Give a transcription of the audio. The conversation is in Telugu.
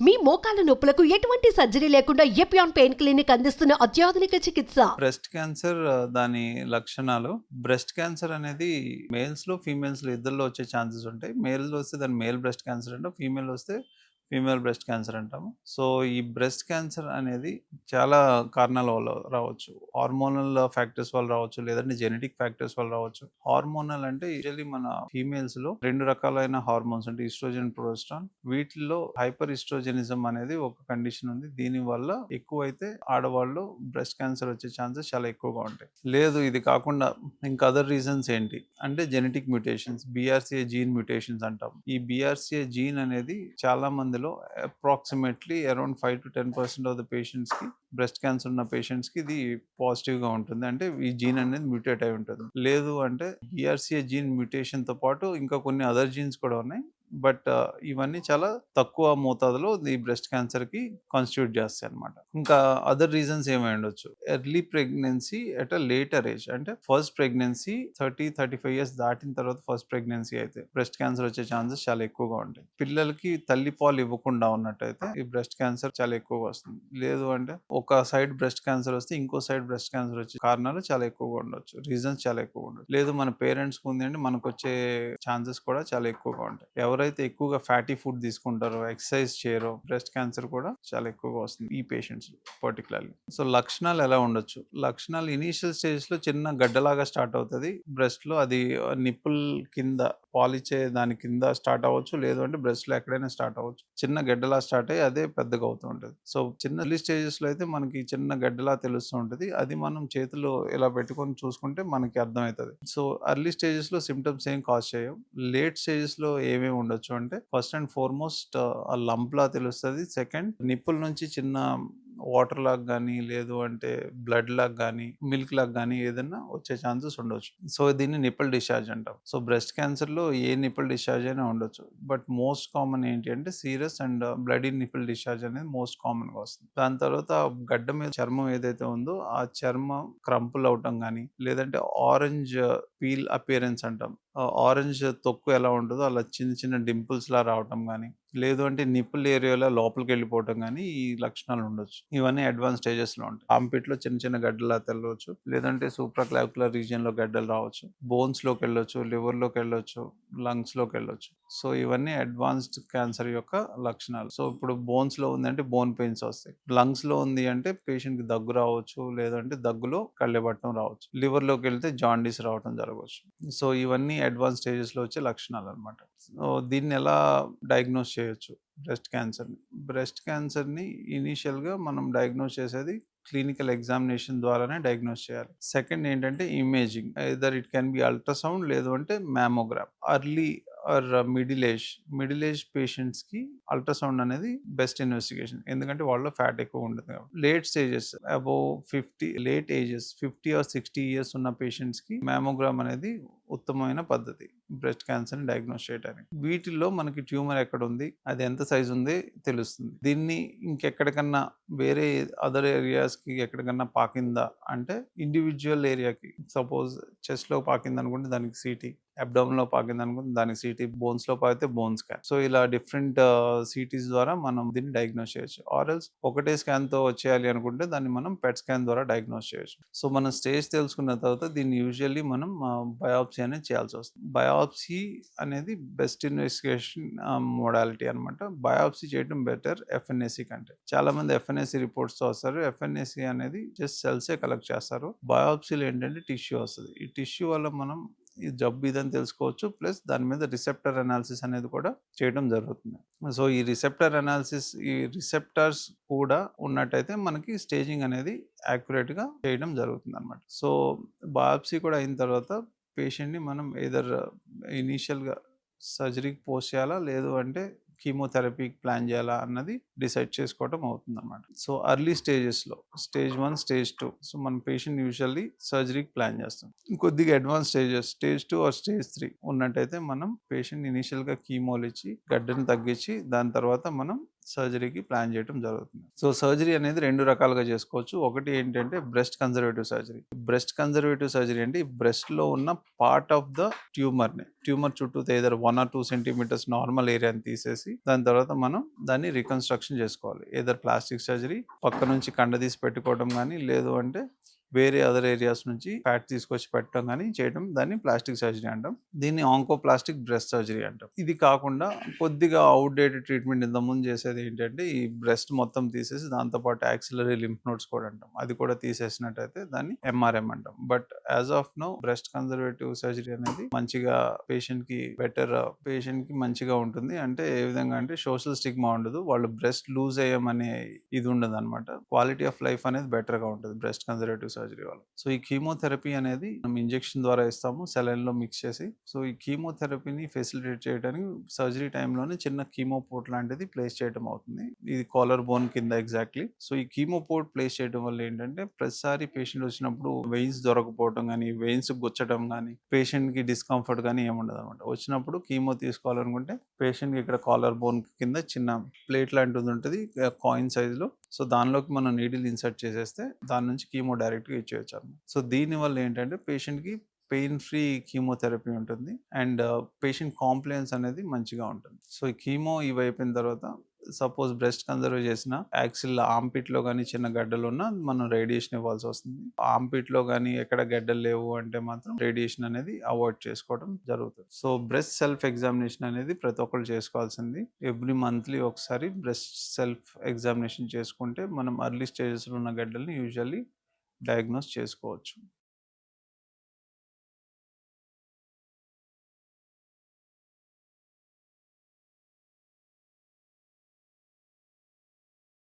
మీ మోకాల నొప్పులకు ఎటువంటి సర్జరీ లేకుండా ఎపియాన్ పెయిన్ క్లినిక్ అందిస్తున్న అత్యాధునిక చికిత్స. బ్రెస్ట్ క్యాన్సర్ దాని లక్షణాలు. బ్రెస్ట్ క్యాన్సర్ అనేది మేల్స్ లో ఫీమేల్స్ లో ఇద్దరిలో వచ్చే ఛాన్సెస్ ఉంటాయి. మేల్ వస్తే దాన్ని మేల్ బ్రెస్ట్ క్యాన్సర్ అంటాం, ఫీమేల్ వస్తే ఫీమేల్ బ్రెస్ట్ క్యాన్సర్ అంటాము. సో ఈ బ్రెస్ట్ క్యాన్సర్ అనేది చాలా కారణాల వల్ల రావచ్చు. హార్మోనల్ ఫ్యాక్టర్స్ వల్ల రావచ్చు, లేదంటే జెనెటిక్ ఫ్యాక్టర్స్ వల్ల రావచ్చు. హార్మోనల్ అంటే యూజువల్లీ మన ఫీమేల్స్ లో 2 రకాలైన హార్మోన్స్ అంటే ఈస్ట్రోజన్, ప్రొజెస్ట్రాన్. వీటిల్లో హైపర్ ఈస్ట్రోజనిజం అనేది ఒక కండిషన్ ఉంది. దీని వల్ల ఎక్కువైతే ఆడవాళ్ళు బ్రెస్ట్ క్యాన్సర్ వచ్చే ఛాన్సెస్ చాలా ఎక్కువగా ఉంటాయి. లేదు ఇది కాకుండా ఇంకా అదర్ రీజన్స్ ఏంటి అంటే genetic mutations, BRCA gene mutations అంటాం. ఈ BRCA జీన్ అనేది చాలా మందిలో approximately around 5 to 10% of the patients కి, బ్రెస్ట్ క్యాన్సర్ ఉన్న పేషెంట్స్ కి ఇది పాజిటివ్ గా ఉంటుంది. అంటే ఈ జీన్ అనేది మ్యూటేట్ అయి ఉంటుంది. లేదు అంటే BRCA జీన్ మ్యూటేషన్ తో పాటు ఇంకా కొన్ని అదర్ జీన్స్ కూడా ఉన్నాయి. బట్ ఇవన్నీ చాలా తక్కువ మోతాదులో ఈ బ్రెస్ట్ క్యాన్సర్ కి కాన్స్టిట్యూట్ చేస్తాయి అనమాట. ఇంకా అదర్ రీజన్స్ ఏమై ఉండొచ్చు. Early pregnancy at a later age, అంటే ఫస్ట్ ప్రెగ్నెన్సీ 30-35 ఇయర్స్ దాటిన తర్వాత ఫస్ట్ ప్రెగ్నెన్సీ అయితే బ్రెస్ట్ క్యాన్సర్ వచ్చే ఛాన్సెస్ చాలా ఎక్కువగా ఉంటాయి. పిల్లలకి తల్లి పాలు ఇవ్వకుండా ఉన్నట్టయితే ఈ బ్రెస్ట్ క్యాన్సర్ చాలా ఎక్కువగా వస్తుంది. లేదు అంటే ఒక సైడ్ బ్రెస్ట్ క్యాన్సర్ వస్తే ఇంకో సైడ్ బ్రెస్ట్ క్యాన్సర్ వచ్చే కారణాలు చాలా ఎక్కువగా ఉండొచ్చు, రీజన్స్ చాలా ఎక్కువగా ఉండొచ్చు. లేదు మన పేరెంట్స్ కు ఉంది అంటే మనకు వచ్చే ఛాన్సెస్ కూడా చాలా ఎక్కువగా ఉంటాయి. ఎవరైతే ఎక్కువగా ఫ్యాటీ ఫుడ్ తీసుకుంటారో, ఎక్సర్సైజ్ చేయరో, బ్రెస్ట్ క్యాన్సర్ కూడా చాలా ఎక్కువగా వస్తుంది ఈ పేషెంట్స్ పర్టికులర్లీ. సో లక్షణాలు ఎలా ఉండొచ్చు? లక్షణాలు ఇనీషియల్ స్టేజ్ లో చిన్న గడ్డలాగా స్టార్ట్ అవుతుంది బ్రెస్ట్ లో. అది నిప్పుల్ కింద పాలిచ్చే దాని కింద స్టార్ట్ అవ్వచ్చు, లేదు అంటే బ్రెస్ట్ లో ఎక్కడైనా స్టార్ట్ అవ్వచ్చు. చిన్న గడ్డలా స్టార్ట్ అయ్యి అదే పెద్దగా అవుతూ ఉంటుంది. సో చిన్న ఎర్లీ స్టేజెస్ లో అయితే మనకి చిన్న గడ్డలా తెలుస్తూ ఉంటుంది. అది మనం చేతిలో ఇలా పెట్టుకొని చూసుకుంటే మనకి అర్థమవుతుంది. సో ఎర్లీ స్టేజెస్ లో సిమ్టమ్స్ ఏం కాజ్ చేయవు. లేట్ స్టేజెస్ లో ఏమేమి ఉండొచ్చు అంటే ఫస్ట్ అండ్ ఫార్మోస్ట్ ఆ లంప్ లా తెలుస్తుంది. సెకండ్, నిప్పుల నుంచి చిన్న వాటర్ లాగా కానీ, లేదు అంటే బ్లడ్ లాగా కానీ, మిల్క్ లాగా కానీ ఏదైనా వచ్చే ఛాన్సెస్ ఉండొచ్చు. సో దీన్ని నిప్పుల్ డిశ్చార్జ్ అంటాం. సో బ్రెస్ట్ క్యాన్సర్ లో ఏ నిప్పుల్ డిశ్చార్జ్ అయినా ఉండొచ్చు. బట్ మోస్ట్ కామన్ ఏంటి అంటే serious and bloody nipple discharge అనేది మోస్ట్ కామన్ గా వస్తుంది. దాని తర్వాత గడ్డ మీద చర్మం ఏదైతే ఉందో ఆ చర్మం క్రంపుల్ అవటం కానీ, లేదంటే ఆరెంజ్ పీల్ అపియరెన్స్ అంటాం. ఆరెంజ్ తొక్కు ఎలా ఉంటుందో అలా చిన్న చిన్న డింపుల్స్ లా రావటం కానీ, లేదు అంటే నిప్పుల్ ఏరియాలో లోపలికి వెళ్ళిపోవటం కానీ ఈ లక్షణాలు ఉండొచ్చు. ఇవన్నీ అడ్వాన్స్ స్టేజెస్ లో ఉంటాయి. ఆంపిట్ లో చిన్న చిన్న గడ్డలా తెల్లవచ్చు, లేదంటే సూప్రాక్లావిక్యులర్ రీజియన్ లో గడ్డలు రావచ్చు, బోన్స్ లోకి వెళ్ళొచ్చు, లివర్ లోకి వెళ్ళొచ్చు, లంగ్స్ లోకి వెళ్ళొచ్చు. సో ఇవన్నీ అడ్వాన్స్డ్ క్యాన్సర్ యొక్క లక్షణాలు. సో ఇప్పుడు బోన్స్ లో ఉందంటే బోన్ పెయిన్స్ వస్తాయి. లంగ్స్ లో ఉంది అంటే పేషెంట్ కి దగ్గు రావచ్చు, లేదంటే దగ్గులో కళ్ళెబట్టడం రావచ్చు. లివర్ లోకి వెళ్తే జాండీస్ రావడం జరగవచ్చు. సో ఇవన్నీ అడ్వాన్స్ స్టేజెస్ లో వచ్చే లక్షణాలు అనమాట. సో దీన్ని ఎలా డయాగ్నోస్ చేయొచ్చు బ్రెస్ట్ క్యాన్సర్ ని? బ్రెస్ట్ క్యాన్సర్ ని ఇనీషియల్ గా మనం డయాగ్నోస్ చేసేది క్లినికల్ ఎగ్జామినేషన్ ద్వారానే డయాగ్నోస్ చేయాలి. సెకండ్ ఏంటంటే imaging. Either it can be ultrasound, లేదు అంటే mammogram. Early or middle age patients కి అల్ట్రాసౌండ్ అనేది బెస్ట్ ఇన్వెస్టిగేషన్, ఎందుకంటే వాళ్ళలో ఫ్యాట్ ఎక్కువ ఉంటుంది కాబట్టి. Late stages above 50, late ages 50 or 60 years ఉన్న పేషెంట్స్ కి మ్యామోగ్రామ్ అనేది ఉత్తమమైన పద్ధతి బ్రెస్ట్ క్యాన్సర్ ని డయాగ్నోస్ చేయడానికి. వీటిల్లో మనకి ట్యూమర్ ఎక్కడ ఉంది, అది ఎంత సైజ్ ఉంది తెలుస్తుంది. దీన్ని ఇంకెక్కడికన్నా వేరే అదర్ ఏరియాస్ కి ఎక్కడికన్నా పాకిందా అంటే ఇండివిజువల్ ఏరియాకి, సపోజ్ చెస్ట్ లో పాకింది అనుకుంటే దానికి సిటీ, అబ్డామిన్ లో పాకింది అనుకుంటే దానికి సిటీ, బోన్స్ లో పాకితే బోన్ స్కాన్. సో ఇలా డిఫరెంట్ సిటీస్ ద్వారా మనం దీన్ని డయాగ్నోస్ చేయొచ్చు. ఆర్ఎల్స్ ఒకటే స్కాన్ తో వచ్చేయాలి అనుకుంటే దాన్ని మనం పెట్ స్కాన్ ద్వారా డయాగ్నోస్ చేయొచ్చు. సో మనం స్టేజ్ తెలుసుకున్న తర్వాత దీన్ని యూజువల్లీ మనం బయాప్సీ అనేది చేయాల్సి వస్తుంది. బయాప్సీ అనేది బెస్ట్ ఇన్వెస్టిగేషన్ మోడాలిటీ అనమాట. బయాప్సీ చేయడం బెటర్ FNAC కంటే. చాలా మంది FNAC రిపోర్ట్స్ తో వస్తారు. FNAC అనేది జస్ట్ సెల్సే కలెక్ట్ చేస్తారు. బయాప్సీలో ఏంటంటే టిష్యూ వస్తుంది. ఈ టిష్యూ వల్ల మనం ఈ జబ్బు ఇదని తెలుసుకోవచ్చు. ప్లస్ దాని మీద రిసెప్టర్ అనాలిసిస్ అనేది కూడా చేయడం జరుగుతుంది. సో ఈ రిసెప్టర్ అనాలిసిస్, ఈ రిసెప్టర్స్ కూడా ఉన్నట్టయితే మనకి స్టేజింగ్ అనేది యాక్యురేట్ గా చేయడం జరుగుతుంది అనమాట. సో బయాప్సీ కూడా అయిన తర్వాత పేషెంట్ ని మనం ఏదర్ ఇనీషియల్ గా సర్జరీకి పోస్ట్ చేయాలా, లేదు అంటే కీమోథెరపీ ప్లాన్ చేయాలా అన్నది డిసైడ్ చేసుకోవడం అవుతుంది అనమాట. సో అర్లీ స్టేజెస్ లో స్టేజ్ 1, స్టేజ్ 2, సో మన పేషెంట్ యూజువల్లీ సర్జరీకి ప్లాన్ చేస్తాం. కొద్దిగా advance stages stage 2 or stage 3 ఉన్నట్టయితే మనం పేషెంట్ ఇనీషియల్ గా కీమోలు ఇచ్చి గడ్డను తగ్గించి దాని తర్వాత మనం సర్జరీకి ప్లాన్ చేయడం జరుగుతుంది. సో సర్జరీ అనేది 2 రకాలుగా చేసుకోవచ్చు. ఒకటి ఏంటంటే breast conservative surgery. Breast conservative surgery అంటే ఈ బ్రెస్ట్‌లో ఉన్న పార్ట్ ఆఫ్ ద ట్యూమర్ చుట్టూతా ఎయిదర్ 1 ఆర్ 2 సెంటీమీటర్స్ నార్మల్ ఏరియాని తీసేసి దాని తర్వాత మనం దాన్ని రికన్‌స్ట్రక్షన్ చేసుకోవాలి. ఎయిదర్ ప్లాస్టిక్ సర్జరీ, పక్క నుంచి కండ తీసి పెట్టుకోవడం గానీ, లేదు అంటే వేరే అదర్ ఏరియాస్ నుంచి ఫ్యాట్ తీసుకొచ్చి పెట్టడం గానీ చేయడం, దాన్ని ప్లాస్టిక్ సర్జరీ అంటాం. దీన్ని ఆంకోప్లాస్టిక్ బ్రెస్ట్ సర్జరీ అంటాం. ఇది కాకుండా కొద్దిగా అవుట్‌డేటెడ్ ట్రీట్మెంట్ ఇంతకుముందు చేసేది ఏంటంటే ఈ బ్రెస్ట్ మొత్తం తీసేసి దాంతో పాటు యాక్సిలరీ లింఫ్ నోడ్స్ కూడా అంటాం. అది కూడా తీసేసినట్టయితే దాన్ని ఎంఆర్ఎం అంటాం. But as of now breast conservative surgery అనేది మంచిగా పేషెంట్‌కి మంచిగా ఉంటుంది. అంటే ఏ విధంగా అంటే సోషల్ స్టిగ్మా ఉండదు. వాళ్ళు బ్రెస్ట్ లూజ్ అయ్యామనే ఇది ఉండదనమాట. క్వాలిటీ ఆఫ్ లైఫ్ అనేది బెటర్‌గా ఉంటుంది బ్రెస్ట్ కన్జర్వేటివ్ సర్జరీ వల్ల. సో ఈ కీమోథెరపీ అనేది మనం ఇంజెక్షన్ ద్వారా ఇస్తాము సెలైన్‌లో మిక్స్ చేసి. సో ఈ కీమోథెరపీని ఫెసిలిటేట్ చేయడానికి సర్జరీ టైంలోనే చిన్న కీమో పోర్ట్ లాంటిది ప్లేస్ చేయడం అవుతుంది. ఇది కాలర్ బోన్ కింద ఎగ్జాక్ట్‌లీ. సో ఈ కీమో పోర్ట్ ప్లేస్ చేయడం వల్ల ఏంటంటే ప్రతిసారి పేషెంట్ వచ్చినప్పుడు వెయిన్స్ దొరకపోవడం గానీ, వెయిన్స్ గుచ్చడం గానీ, పేషెంట్‌కి డిస్కంఫర్ట్ గానీ ఏముండదనమాట. వచ్చినప్పుడు కీమో తీసుకోవాలనుకుంటే పేషెంట్‌కి ఇక్కడ కాలర్ బోన్ కింద చిన్న ప్లేట్ లాంటిది ఉంటది కాయిన్ సైజ్‌లో. సో దానిలోకి మనం నీడిల్ ఇన్సర్ట్ చేసేస్తే దాని నుంచి కీమో డైరెక్ట్‌గా ఇచ్చేయొచ్చు అన్నమాట. సో దీనివల్ల ఏంటంటే పేషెంట్‌కి పెయిన్ ఫ్రీ కీమోథెరపీ ఉంటుంది. అండ్ పేషెంట్ కాంప్లయన్స్ అనేది మంచిగా ఉంటుంది. సో ఈ కీమో ఇవి అయిపోయిన తర్వాత సపోజ్ బ్రెస్ట్ కన్జర్వ్ చేసిన యాక్సిల్ ఆర్మ్‌పిట్‌లో గానీ చిన్న గడ్డలున్నా మనం రేడియేషన్ ఇవ్వాల్సొస్తుంది. ఆర్మ్‌పిట్‌లో గానీ ఎక్కడ గడ్డలు లేవు అంటే మాత్రం రేడియేషన్ అనేది అవాయిడ్ చేసుకోవడం జరుగుతుంది. సో బ్రెస్ట్ సెల్ఫ్ ఎగ్జామినేషన్ అనేది ప్రతి ఒక్కళ్ళు చేసుకోవాల్సింది. ఎవ్రీ మంత్లీ ఒకసారి బ్రెస్ట్ సెల్ఫ్ ఎగ్జామినేషన్ చేసుకుంటే మనం ఎర్లీ స్టేజెస్‌లో ఉన్న గడ్డల్ని యూజువల్లీ డయాగ్నోస్ చేసుకోవచ్చు.